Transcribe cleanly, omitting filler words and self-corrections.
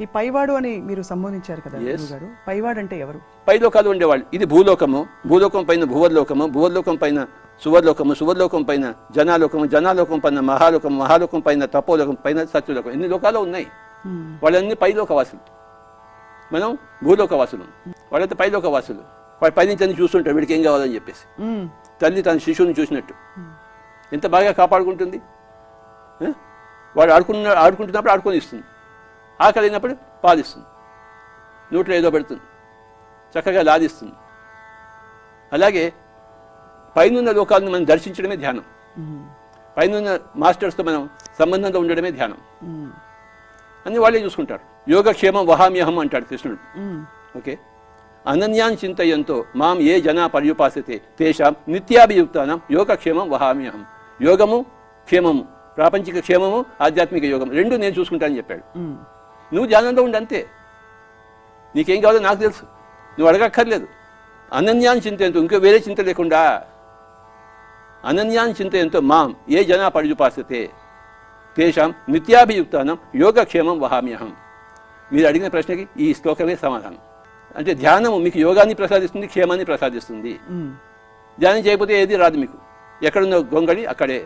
ఈ పైవాడు అని మీరు సంబోధించారు కదా గారు, పైవాడు అంటే ఎవరు? పైలోకాలు ఉండేవాళ్ళు. ఇది భూలోకము, భూలోకం పైన భూవర్లోకము, భూవర్లోకం పైన సువర్లోకము, సువర్లోకం పైన జనాలోకము, జనాలోకం పైన మహాలోకం, మహాలోకం పైన తపోలోకం, పైన సత్యలోకం. ఎన్ని లోకాలు ఉన్నాయి. వాళ్ళన్నీ పైలోకవాసులు. మనం భూలోకవాసులు. వాళ్ళైతే పైలోకవాసులు. వాడు పైనుంచి అన్ని చూస్తుంటాడు, వీడికి ఏం కావాలని చెప్పేసి. తల్లి తన శిశువుని చూసినట్టు ఎంత బాగా కాపాడుకుంటుంది. వాడు ఆడుకుంటున్నప్పుడు ఆడుకొని ఇస్తుంది, ఆకలి అయినప్పుడు పాలిస్తుంది, నోట్లో ఏదో పెడుతుంది, చక్కగా లాదిస్తుంది. అలాగే పైనున్న లోకాలను మనం దర్శించడమే ధ్యానం. పైనున్న మాస్టర్స్తో మనం సంబంధంతో ఉండడమే ధ్యానం. అన్ని వాళ్ళే చూసుకుంటారు. యోగక్షేమం వహామ్యహం అంటాడు కృష్ణుడు. ఓకే, అనన్యాన్ చింతయంతో మాం ఏ జనా పర్యుపాసతే తేషాం నిత్యాభియుక్తానం యోగక్షేమం వహామ్యహం. యోగము క్షేమము, ప్రాపంచిక క్షేమము, ఆధ్యాత్మిక యోగం రెండు నేను చూసుకుంటానని చెప్పాడు. నువ్వు ధ్యానంలో ఉండి అంతే. నీకేం కావాలో నాకు తెలుసు, నువ్వు అడగక్కర్లేదు. అనన్యాన్ చింతయంతో, ఇంకో వేరే చింత లేకుండా, అనన్యాన్ చింతయంతో మాం ఏ జనా పర్యుపాసతే తేషాం నిత్యాభియుక్తానం యోగక్షేమం వహామ్యహం. మీరు అడిగిన ప్రశ్నకి ఈ శ్లోకమే సమాధానం. అంటే ధ్యానము మీకు యోగాన్ని ప్రసాదిస్తుంది, క్షేమాన్ని ప్రసాదిస్తుంది. ధ్యానం చేయకపోతే ఏది రాదు మీకు. ఎక్కడున్న గొంగళి అక్కడే.